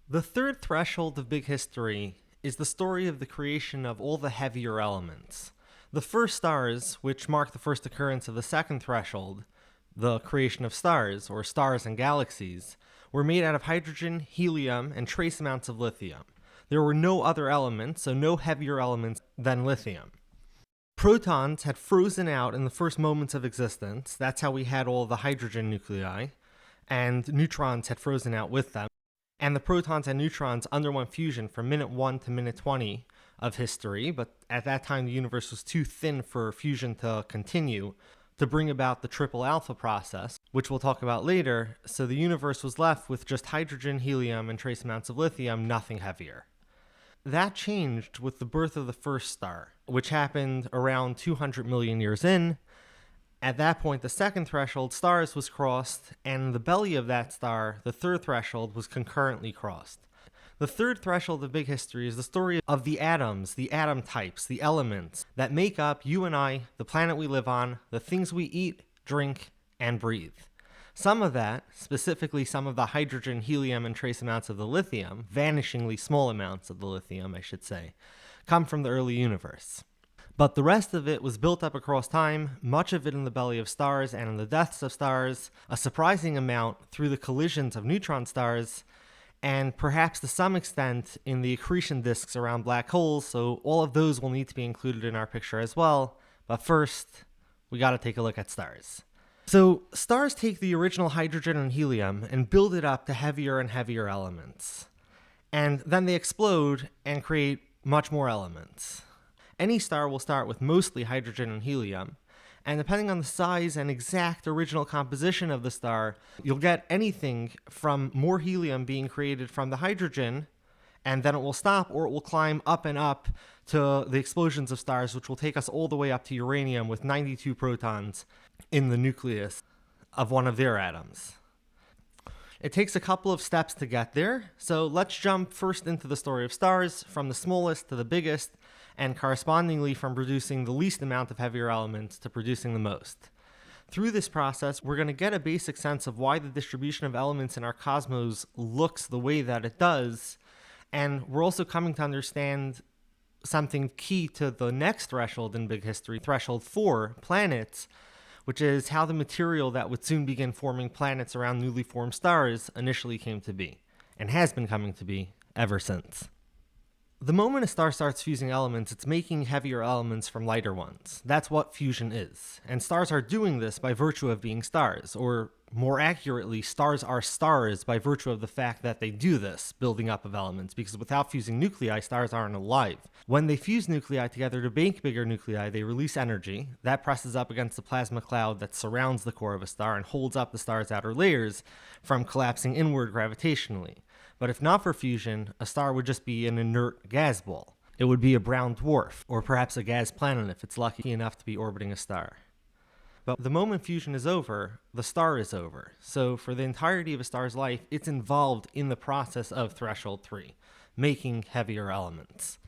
The third threshold of big history is the story of the creation of all the heavier elements. The first stars, which mark the first occurrence of the second threshold, the creation of stars, or stars and galaxies, were made out of hydrogen, helium, and trace amounts of lithium. There were no other elements, so no heavier elements than lithium. Protons had frozen out in the first moments of existence. That's how we had all the hydrogen nuclei. And neutrons had frozen out with them. And the protons and neutrons underwent fusion from minute 1 to minute 20 of history, but at that time the universe was too thin for fusion to continue to bring about the triple alpha process, which we'll talk about later, so the universe was left with just hydrogen, helium, and trace amounts of lithium, nothing heavier. That changed with the birth of the first star, which happened around 200 million years in. At that point, the second threshold, stars, was crossed, and in the belly of that star, the third threshold was concurrently crossed. The third threshold of big history is the story of the atoms, the atom types, the elements that make up you and I, the planet we live on, the things we eat, drink, and breathe. Some of that, specifically some of the hydrogen, helium, and trace amounts of the lithium, vanishingly small amounts of the lithium, I should say, come from the early universe. But the rest of it was built up across time, much of it in the belly of stars and in the deaths of stars, a surprising amount through the collisions of neutron stars, and perhaps to some extent in the accretion disks around black holes, so all of those will need to be included in our picture as well. But first, we gotta take a look at stars. So stars take the original hydrogen and helium and build it up to heavier and heavier elements. And then they explode and create much more elements. Any star will start with mostly hydrogen and helium, and depending on the size and exact original composition of the star, you'll get anything from more helium being created from the hydrogen, and then it will stop, or it will climb up and up to the explosions of stars, which will take us all the way up to uranium with 92 protons in the nucleus of one of their atoms. It takes a couple of steps to get there, so let's jump first into the story of stars, from the smallest to the biggest, and correspondingly from producing the least amount of heavier elements to producing the most. Through this process, we're going to get a basic sense of why the distribution of elements in our cosmos looks the way that it does, and we're also coming to understand something key to the next threshold in big history, threshold 4, planets, which is how the material that would soon begin forming planets around newly formed stars initially came to be, and has been coming to be ever since. The moment a star starts fusing elements, it's making heavier elements from lighter ones. That's what fusion is. And stars are doing this by virtue of being stars, or more accurately, stars are stars by virtue of the fact that they do this building up of elements, because without fusing nuclei, stars aren't alive. When they fuse nuclei together to make bigger nuclei, they release energy. That presses up against the plasma cloud that surrounds the core of a star and holds up the star's outer layers from collapsing inward gravitationally. But if not for fusion, a star would just be an inert gas ball. It would be a brown dwarf, or perhaps a gas planet if it's lucky enough to be orbiting a star. But the moment fusion is over, the star is over. So for the entirety of a star's life, it's involved in the process of threshold 3, making heavier elements.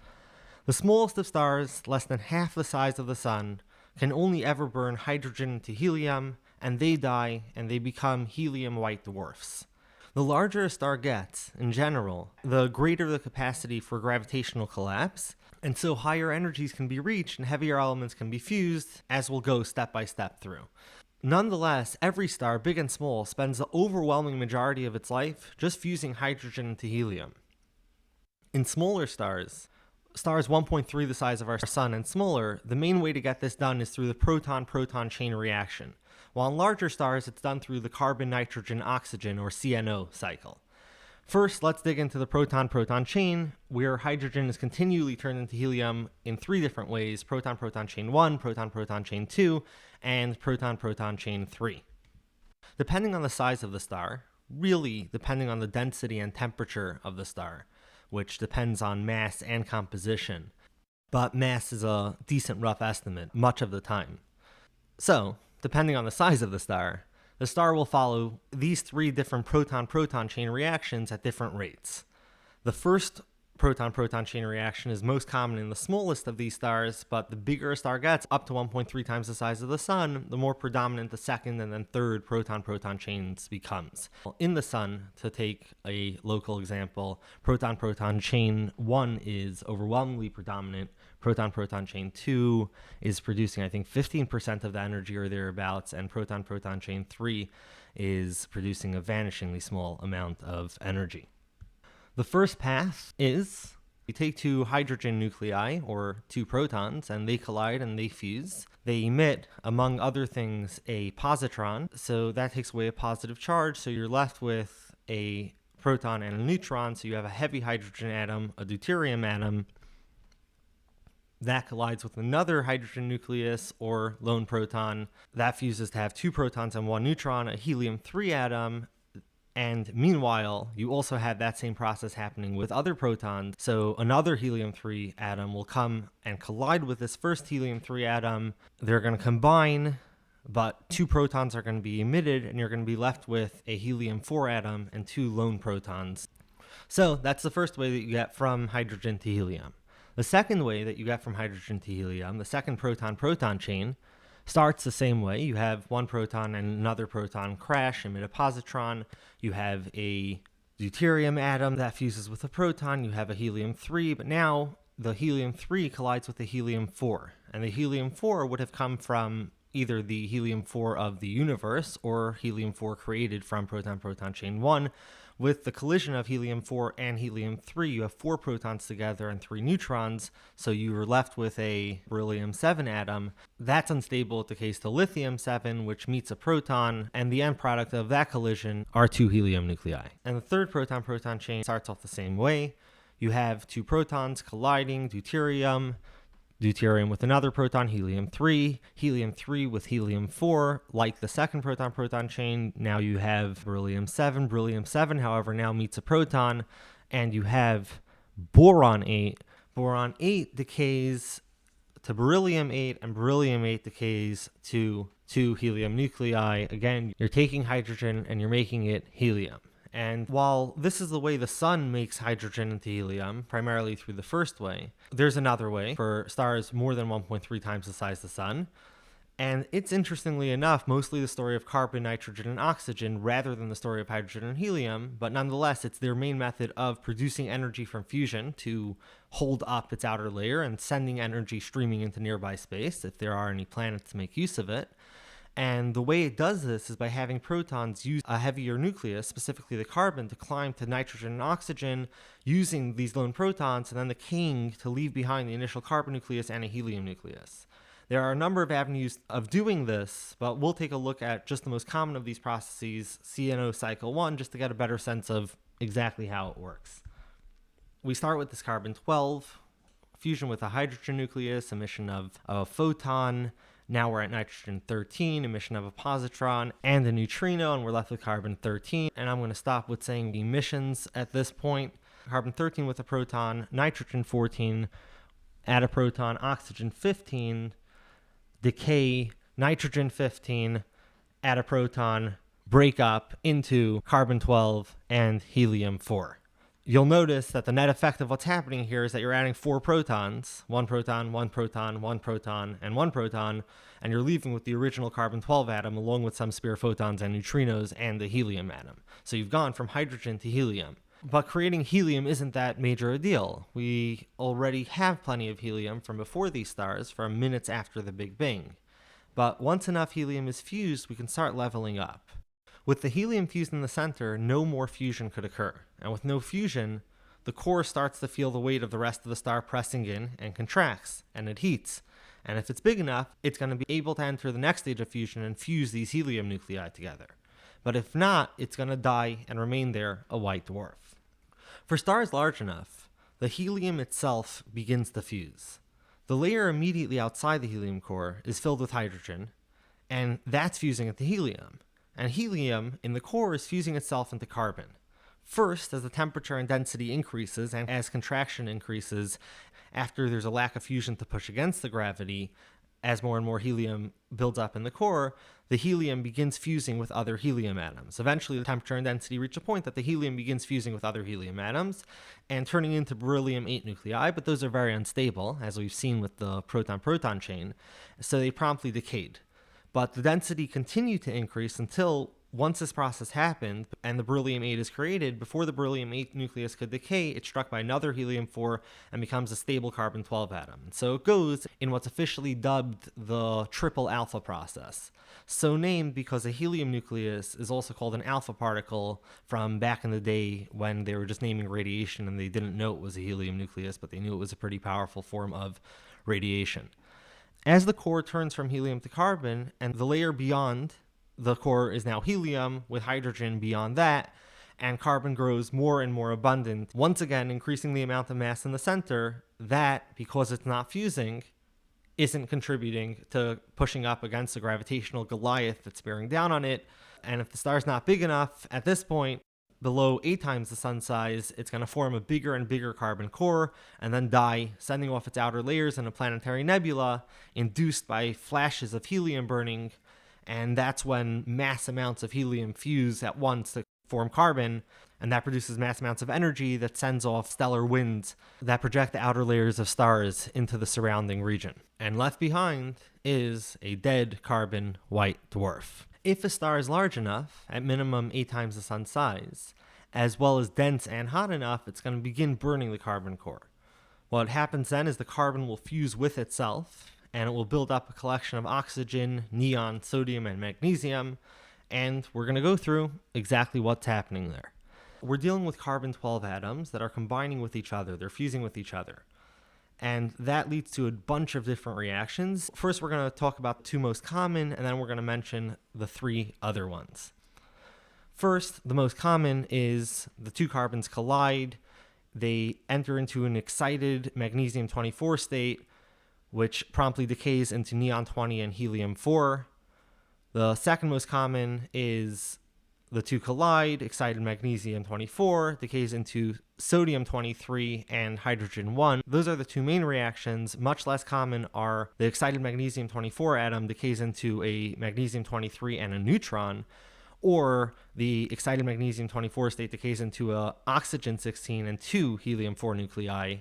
The smallest of stars, less than half the size of the sun, can only ever burn hydrogen into helium, and they die and they become helium white dwarfs. The larger a star gets, in general, the greater the capacity for gravitational collapse, and so higher energies can be reached and heavier elements can be fused, as we'll go step by step through. Nonetheless, every star, big and small, spends the overwhelming majority of its life just fusing hydrogen into helium. In smaller stars 1.3 the size of our sun and smaller, the main way to get this done is through the proton-proton chain reaction. While in larger stars, it's done through the carbon-nitrogen-oxygen, or CNO, cycle. First, let's dig into the proton-proton chain, where hydrogen is continually turned into helium in 3 different ways: proton-proton chain 1, proton-proton chain 2, and proton-proton chain 3. Depending on the size of the star, really depending on the density and temperature of the star, which depends on mass and composition, but mass is a decent rough estimate much of the time. So, depending on the size of the star will follow these 3 different proton-proton chain reactions at different rates. The first proton-proton chain reaction is most common in the smallest of these stars, but the bigger a star gets, up to 1.3 times the size of the sun, the more predominant the second and then third proton-proton chains becomes. In the sun, to take a local example, proton-proton chain 1 is overwhelmingly predominant. Proton-proton chain 2 is producing, I think, 15% of the energy or thereabouts, and proton-proton chain 3 is producing a vanishingly small amount of energy. The first path is you take two hydrogen nuclei, or two protons, and they collide and they fuse. They emit, among other things, a positron, so that takes away a positive charge, so you're left with a proton and a neutron, so you have a heavy hydrogen atom, a deuterium atom, that collides with another hydrogen nucleus or lone proton. That fuses to have two protons and one neutron, a helium-3 atom. And meanwhile, you also have that same process happening with other protons. So another helium-3 atom will come and collide with this first helium-3 atom. They're going to combine, but two protons are going to be emitted, and you're going to be left with a helium-4 atom and two lone protons. So that's the first way that you get from hydrogen to helium. The second way that you get from hydrogen to helium, the second proton-proton chain, starts the same way. You have one proton and another proton crash, emit a positron. You have a deuterium atom that fuses with a proton. You have a helium-3, but now the helium-3 collides with the helium-4. And the helium-4 would have come from either the helium-4 of the universe or helium-4 created from proton-proton chain 1. With the collision of helium-4 and helium-3, you have 4 protons together and 3 neutrons, so you are left with a beryllium-7 atom. That's unstable at the case to lithium-7, which meets a proton, and the end product of that collision are 2 helium nuclei. And the third proton-proton chain starts off the same way. You have 2 protons colliding, deuterium with another proton, helium-3, helium-3 with helium-4. Like the second proton-proton chain, now you have beryllium-7. Beryllium-7, however, now meets a proton, and you have boron-8. Boron-8 decays to beryllium-8, and beryllium-8 decays to 2 helium nuclei. Again, you're taking hydrogen and you're making it helium. And while this is the way the sun makes hydrogen into helium, primarily through the first way, there's another way for stars more than 1.3 times the size of the sun. And it's, interestingly enough, mostly the story of carbon, nitrogen, and oxygen rather than the story of hydrogen and helium. But nonetheless, it's their main method of producing energy from fusion to hold up its outer layer and sending energy streaming into nearby space if there are any planets to make use of it. And the way it does this is by having protons use a heavier nucleus, specifically the carbon, to climb to nitrogen and oxygen using these lone protons, and then the king to leave behind the initial carbon nucleus and a helium nucleus. There are a number of avenues of doing this, but we'll take a look at just the most common of these processes, CNO cycle 1, just to get a better sense of exactly how it works. We start with this carbon-12, fusion with a hydrogen nucleus, emission of a photon. Now we're at nitrogen-13, emission of a positron, and a neutrino, and we're left with carbon-13. And I'm going to stop with saying the emissions at this point. Carbon-13 with a proton, nitrogen-14, add a proton, oxygen-15, decay, nitrogen-15, add a proton, break up into carbon-12 and helium-4. You'll notice that the net effect of what's happening here is that you're adding 4 protons, one proton, one proton, one proton, and one proton, and you're leaving with the original carbon-12 atom along with some spare photons and neutrinos and the helium atom. So you've gone from hydrogen to helium. But creating helium isn't that major a deal. We already have plenty of helium from before these stars, from minutes after the Big Bang. But once enough helium is fused, we can start leveling up. With the helium fused in the center, no more fusion could occur. And with no fusion, the core starts to feel the weight of the rest of the star pressing in and contracts, and it heats. And if it's big enough, it's going to be able to enter the next stage of fusion and fuse these helium nuclei together. But if not, it's going to die and remain there, a white dwarf. For stars large enough, the helium itself begins to fuse. The layer immediately outside the helium core is filled with hydrogen, and that's fusing into helium. And helium in the core is fusing itself into carbon. First, as the temperature and density increases and as contraction increases, after there's a lack of fusion to push against the gravity, as more and more helium builds up in the core, the helium begins fusing with other helium atoms. Eventually, the temperature and density reach a point that the helium begins fusing with other helium atoms and turning into beryllium-8 nuclei, but those are very unstable, as we've seen with the proton-proton chain, so they promptly decayed. But the density continued to increase until once this process happened and the beryllium-8 is created, before the beryllium-8 nucleus could decay, it's struck by another helium-4 and becomes a stable carbon-12 atom. So it goes in what's officially dubbed the triple alpha process. So named because a helium nucleus is also called an alpha particle from back in the day when they were just naming radiation and they didn't know it was a helium nucleus, but they knew it was a pretty powerful form of radiation. As the core turns from helium to carbon, and the layer beyond the core is now helium with hydrogen beyond that, and carbon grows more and more abundant, once again increasing the amount of mass in the center, that, because it's not fusing, isn't contributing to pushing up against the gravitational Goliath that's bearing down on it. And if the star's not big enough, at this point, below 8 times the sun size, it's going to form a bigger and bigger carbon core and then die, sending off its outer layers in a planetary nebula induced by flashes of helium burning. And that's when mass amounts of helium fuse at once to form carbon, and that produces mass amounts of energy that sends off stellar winds that project the outer layers of stars into the surrounding region. And left behind is a dead carbon white dwarf. If a star is large enough, at minimum 8 times the sun's size, as well as dense and hot enough, it's going to begin burning the carbon core. What happens then is the carbon will fuse with itself, and it will build up a collection of oxygen, neon, sodium, and magnesium, and we're going to go through exactly what's happening there. We're dealing with carbon-12 atoms that are combining with each other. They're fusing with each other. And that leads to a bunch of different reactions. First, we're going to talk about the 2 most common, and then we're going to mention the 3 other ones. First, the most common is the 2 carbons collide. They enter into an excited magnesium-24 state, which promptly decays into neon-20 and helium-4. The second most common is the 2 collide, excited magnesium-24, decays into sodium-23 and hydrogen-1. Those are the 2 main reactions. Much less common are the excited magnesium-24 atom decays into a magnesium-23 and a neutron, or the excited magnesium-24 state decays into a oxygen-16 and 2 helium-4 nuclei.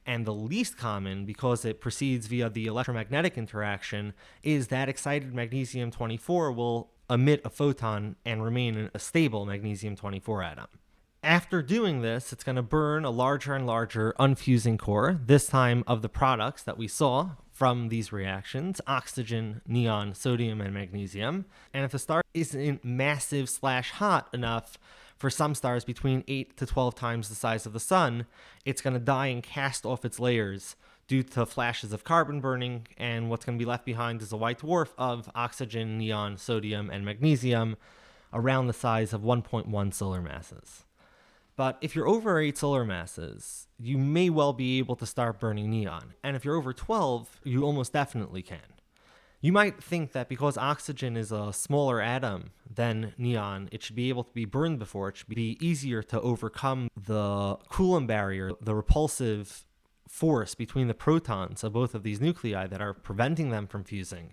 And the least common, because it proceeds via the electromagnetic interaction, is that excited magnesium-24 will emit a photon and remain a stable magnesium-24 atom. After doing this, it's going to burn a larger and larger unfusing core, this time of the products that we saw from these reactions: oxygen, neon, sodium, and magnesium. And if the star isn't massive/hot enough for some stars between 8 to 12 times the size of the sun, it's going to die and cast off its layers due to flashes of carbon burning, and what's going to be left behind is a white dwarf of oxygen, neon, sodium, and magnesium around the size of 1.1 solar masses. But if you're over 8 solar masses, you may well be able to start burning neon, and if you're over 12, you almost definitely can. You might think that because oxygen is a smaller atom than neon, it should be able to be burned before. It should be easier to overcome the Coulomb barrier, the repulsive force between the protons of both of these nuclei that are preventing them from fusing.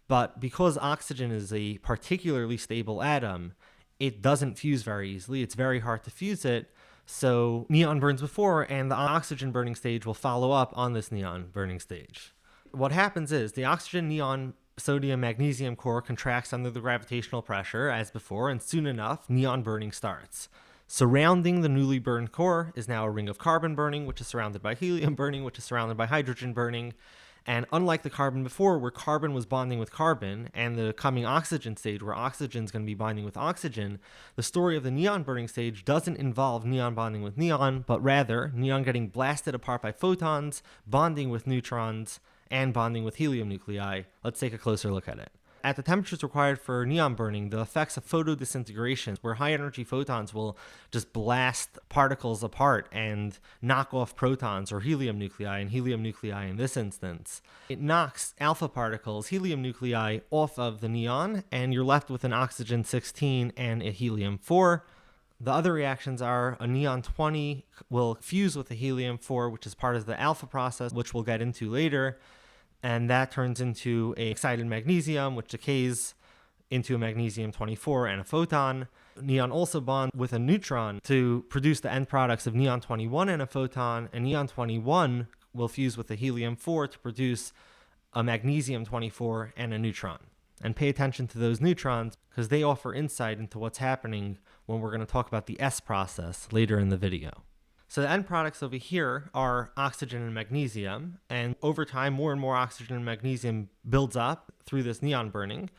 But because oxygen is a particularly stable atom, it doesn't fuse very easily. It's very hard to fuse it. So neon burns before, and the oxygen burning stage will follow up on this neon burning stage. What happens is the oxygen, neon, sodium, magnesium core contracts under the gravitational pressure as before, and soon enough, neon burning starts. Surrounding the newly burned core is now a ring of carbon burning, which is surrounded by helium burning, which is surrounded by hydrogen burning. And unlike the carbon before, where carbon was bonding with carbon, and the coming oxygen stage, where oxygen is going to be bonding with oxygen, the story of the neon burning stage doesn't involve neon bonding with neon, but rather neon getting blasted apart by photons, bonding with neutrons, and bonding with helium nuclei. Let's take a closer look at it. At the temperatures required for neon burning, the effects of photodisintegration, where high-energy photons will just blast particles apart and knock off protons or helium nuclei, and helium nuclei in this instance, it knocks alpha particles, helium nuclei, off of the neon, and you're left with an oxygen-16 and a helium-4. The other reactions are a neon-20 will fuse with a helium-4, which is part of the alpha process, which we'll get into later. and that turns into a excited magnesium, which decays into a magnesium-24 and a photon. Neon also bonds with a neutron to produce the end products of neon-21 and a photon, and neon-21 will fuse with the helium-4 to produce a magnesium-24 and a neutron. And pay attention to those neutrons because they offer insight into what's happening when we're going to talk about the S process later in the video. So the end products over here are oxygen and magnesium, and over time more and more oxygen and magnesium builds up through this neon burning,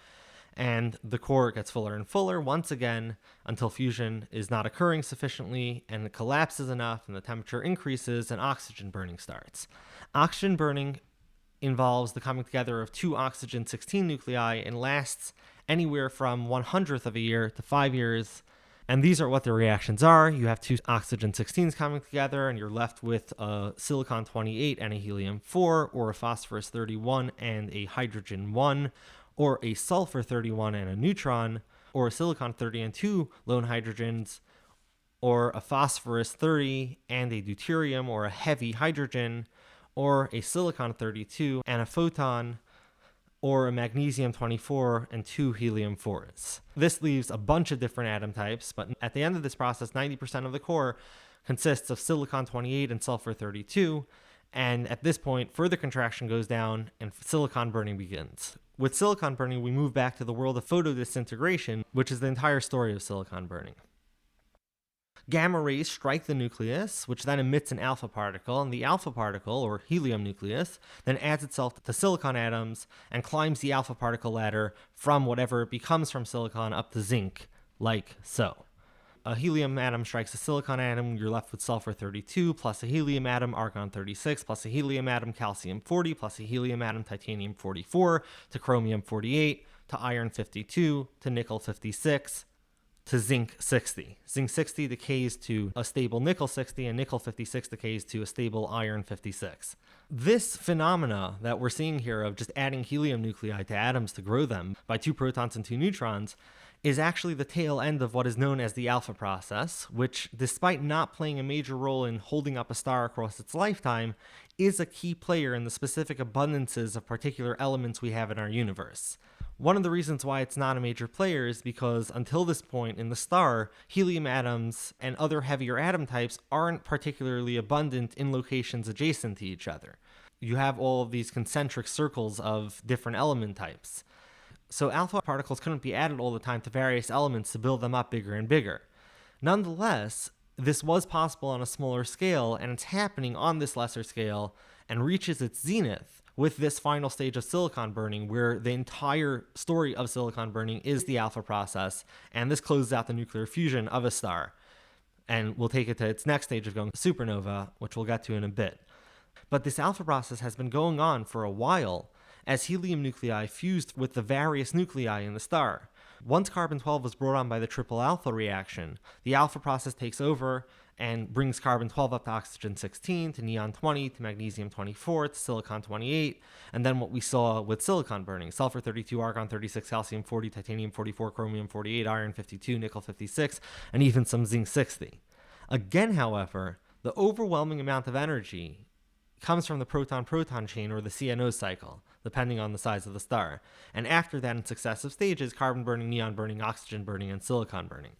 and the core gets fuller and fuller once again until fusion is not occurring sufficiently and it collapses enough and the temperature increases and oxygen burning starts. Oxygen burning involves the coming together of two oxygen-16 nuclei and lasts anywhere from 1/100th of a year to 5 years. And these are what the reactions are. You have two oxygen-16s coming together and you're left with a silicon-28 and a helium-4, or a phosphorus-31 and a hydrogen-1, or a sulfur-31 and a neutron, or a silicon-30 and two lone hydrogens, or a phosphorus-30 and a deuterium or a heavy hydrogen, or a silicon-32 and a photon, or a magnesium-24 and two helium-4s. This leaves a bunch of different atom types, but at the end of this process, 90% of the core consists of silicon-28 and sulfur-32, and at this point, further contraction goes down and silicon burning begins. With silicon burning, we move back to the world of photodisintegration, which is the entire story of silicon burning. Gamma rays strike the nucleus, which then emits an alpha particle, and the alpha particle, or helium nucleus, then adds itself to silicon atoms and climbs the alpha particle ladder from whatever it becomes from silicon up to zinc, like so. A helium atom strikes a silicon atom, you're left with sulfur-32, plus a helium atom, argon-36, plus a helium atom, calcium-40, plus a helium atom, titanium-44, to chromium-48, to iron-52, to nickel-56, to zinc-60. Zinc-60 decays to a stable nickel-60, and nickel-56 decays to a stable iron-56. This phenomena that we're seeing here of just adding helium nuclei to atoms to grow them by two protons and two neutrons is actually the tail end of what is known as the alpha process, which, despite not playing a major role in holding up a star across its lifetime, is a key player in the specific abundances of particular elements we have in our universe. One of the reasons why it's not a major player is because until this point in the star, helium atoms and other heavier atom types aren't particularly abundant in locations adjacent to each other. You have all of these concentric circles of different element types. So alpha particles couldn't be added all the time to various elements to build them up bigger and bigger. Nonetheless, this was possible on a smaller scale, and it's happening on this lesser scale and reaches its zenith with this final stage of silicon burning, where the entire story of silicon burning is the alpha process, and this closes out the nuclear fusion of a star. And we'll take it to its next stage of going supernova, which we'll get to in a bit. But this alpha process has been going on for a while, as helium nuclei fused with the various nuclei in the star. Once carbon-12 was brought on by the triple alpha reaction, the alpha process takes over and brings carbon-12 up to oxygen-16, to neon-20, to magnesium-24, to silicon-28, and then what we saw with silicon burning: sulfur-32, argon-36, calcium-40, titanium-44, chromium-48, iron-52, nickel-56, and even some zinc-60. Again, however, the overwhelming amount of energy comes from the proton-proton chain, or the CNO cycle, depending on the size of the star. And after that, in successive stages, carbon burning, neon burning, oxygen burning, and silicon burning.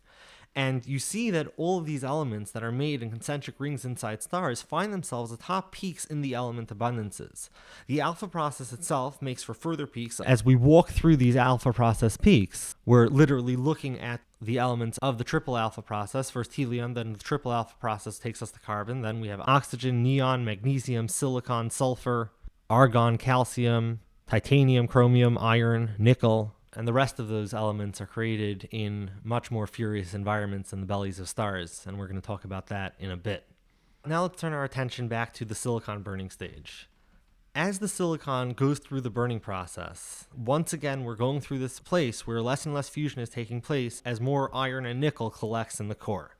And you see that all of these elements that are made in concentric rings inside stars find themselves atop peaks in the element abundances. The alpha process itself makes for further peaks. As we walk through these alpha process peaks, we're literally looking at the elements of the triple alpha process. First helium, then the triple alpha process takes us to carbon. Then we have oxygen, neon, magnesium, silicon, sulfur, argon, calcium, titanium, chromium, iron, nickel, and the rest of those elements are created in much more furious environments in the bellies of stars, and we're going to talk about that in a bit. Now let's turn our attention back to the silicon burning stage. As the silicon goes through the burning process, once again we're going through this place where less and less fusion is taking place as more iron and nickel collects in the core.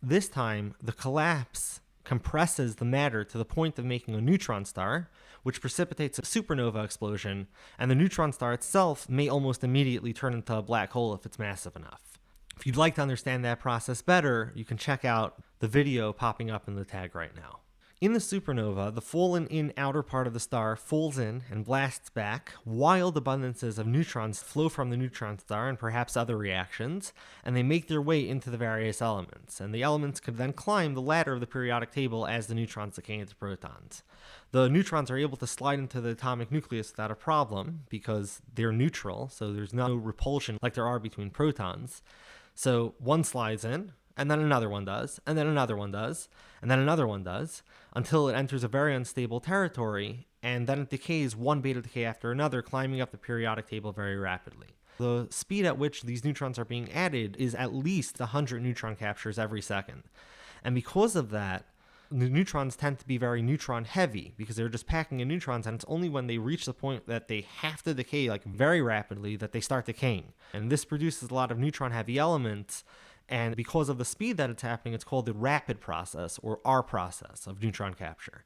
This time, the collapse compresses the matter to the point of making a neutron star, which precipitates a supernova explosion, and the neutron star itself may almost immediately turn into a black hole if it's massive enough. If you'd like to understand that process better, you can check out the video popping up in the tag right now. In the supernova, the fallen-in outer part of the star falls in and blasts back. Wild abundances of neutrons flow from the neutron star and perhaps other reactions, and they make their way into the various elements. And the elements could then climb the ladder of the periodic table as the neutrons decay into protons. The neutrons are able to slide into the atomic nucleus without a problem because they're neutral, so there's no repulsion like there are between protons. So one slides in, and then another one does, and then another one does, and then another one does, until it enters a very unstable territory, and then it decays one beta decay after another, climbing up the periodic table very rapidly. The speed at which these neutrons are being added is at least 100 neutron captures every second. And because of that, the neutrons tend to be very neutron heavy because they're just packing in neutrons, and it's only when they reach the point that they have to decay very rapidly that they start decaying. And this produces a lot of neutron heavy elements. And because of the speed that it's happening, it's called the rapid process, or R process, of neutron capture.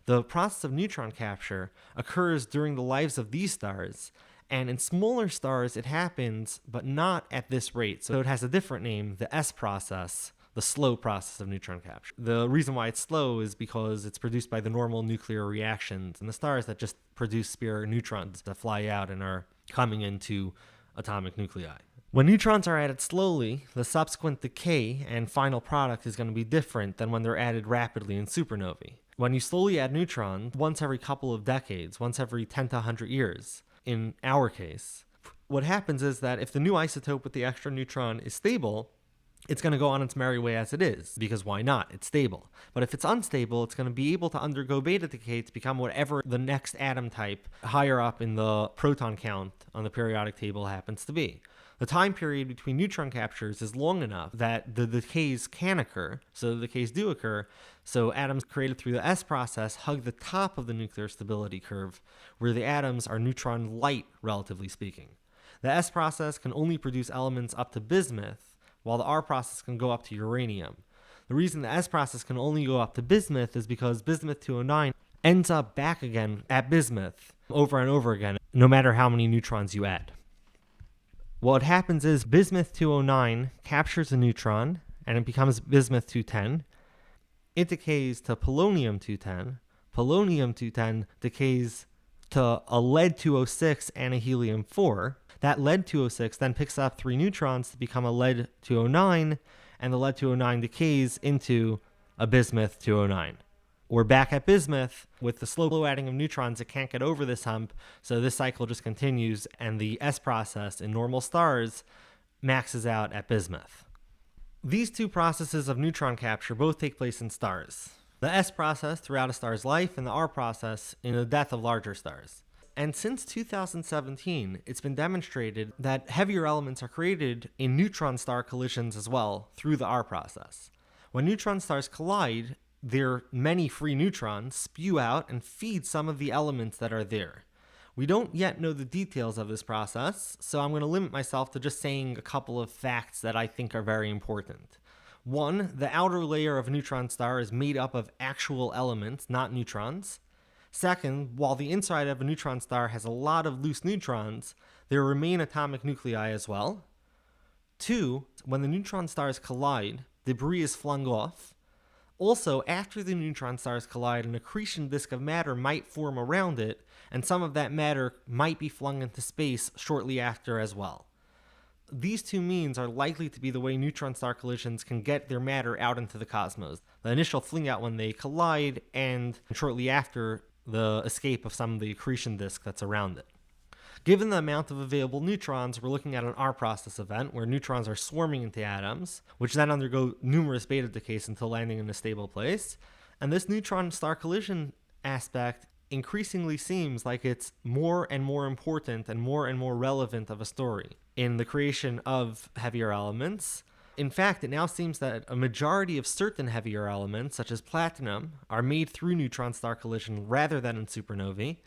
The process of neutron capture occurs during the lives of these stars, and in smaller stars it happens, but not at this rate. So it has a different name, the S process, the slow process of neutron capture. The reason why it's slow is because it's produced by the normal nuclear reactions in the stars that just produce spare neutrons that fly out and are coming into atomic nuclei. When neutrons are added slowly, the subsequent decay and final product is going to be different than when they're added rapidly in supernovae. When you slowly add neutrons, once every couple of decades, once every 10 to 100 years, in our case, what happens is that if the new isotope with the extra neutron is stable, it's going to go on its merry way as it is, because why not? It's stable. But if it's unstable, it's going to be able to undergo beta decay to become whatever the next atom type higher up in the proton count on the periodic table happens to be. The time period between neutron captures is long enough that the decays can occur, so the decays do occur, so atoms created through the S process hug the top of the nuclear stability curve, where the atoms are neutron light, relatively speaking. The S process can only produce elements up to bismuth, while the R process can go up to uranium. The reason the S process can only go up to bismuth is because bismuth-209 ends up back again at bismuth over and over again, no matter how many neutrons you add. What happens is bismuth-209 captures a neutron, and it becomes bismuth-210. It decays to polonium-210. Polonium-210 decays to a lead-206 and a helium-4. That lead-206 then picks up 3 neutrons to become a lead-209, and the lead-209 decays into a bismuth-209. We're back at bismuth. With the slow adding of neutrons, it can't get over this hump, so this cycle just continues, and the S process in normal stars maxes out at bismuth. These two processes of neutron capture both take place in stars. The S process throughout a star's life, and the R process in the death of larger stars. And since 2017, it's been demonstrated that heavier elements are created in neutron star collisions as well through the R process. When neutron stars collide, their many free neutrons spew out and feed some of the elements that are there. We don't yet know the details of this process, so I'm going to limit myself to just saying a couple of facts that I think are very important. One, the outer layer of a neutron star is made up of actual elements, not neutrons. Second, while the inside of a neutron star has a lot of loose neutrons, there remain atomic nuclei as well. Two, when the neutron stars collide, debris is flung off. Also, after the neutron stars collide, an accretion disk of matter might form around it, and some of that matter might be flung into space shortly after as well. These two means are likely to be the way neutron star collisions can get their matter out into the cosmos. The initial fling out when they collide, and shortly after, the escape of some of the accretion disk that's around it. Given the amount of available neutrons, we're looking at an R process event where neutrons are swarming into atoms, which then undergo numerous beta decays until landing in a stable place. And this neutron star collision aspect increasingly seems like it's more and more important and more relevant of a story in the creation of heavier elements. In fact, it now seems that a majority of certain heavier elements, such as platinum, are made through neutron star collision rather than in supernovae.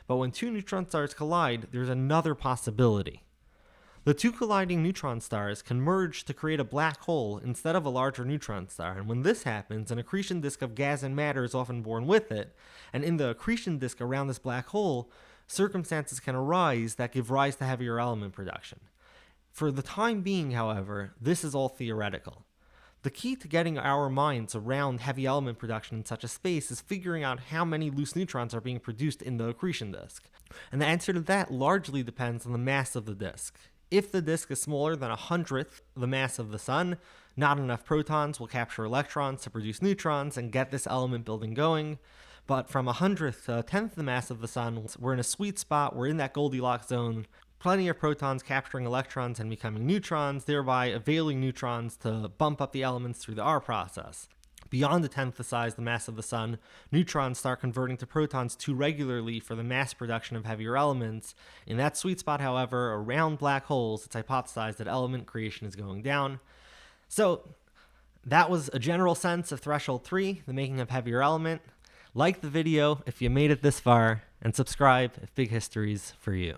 But when two neutron stars collide, there's another possibility. The two colliding neutron stars can merge to create a black hole instead of a larger neutron star, and when this happens, an accretion disk of gas and matter is often born with it, and in the accretion disk around this black hole, circumstances can arise that give rise to heavier element production. For the time being, however, this is all theoretical. The key to getting our minds around heavy element production in such a space is figuring out how many loose neutrons are being produced in the accretion disk. And the answer to that largely depends on the mass of the disk. If the disk is smaller than 1/100th the mass of the Sun, not enough protons will capture electrons to produce neutrons and get this element building going. But from 1/100th to 1/10th the mass of the Sun, we're in a sweet spot, we're in that Goldilocks zone. Plenty of protons capturing electrons and becoming neutrons, thereby availing neutrons to bump up the elements through the R process. Beyond 1/10th the size, the mass of the Sun, neutrons start converting to protons too regularly for the mass production of heavier elements. In that sweet spot, however, around black holes, it's hypothesized that element creation is going down. So that was a general sense of Threshold 3, the making of heavier element. Like the video if you made it this far, and subscribe if big history's for you.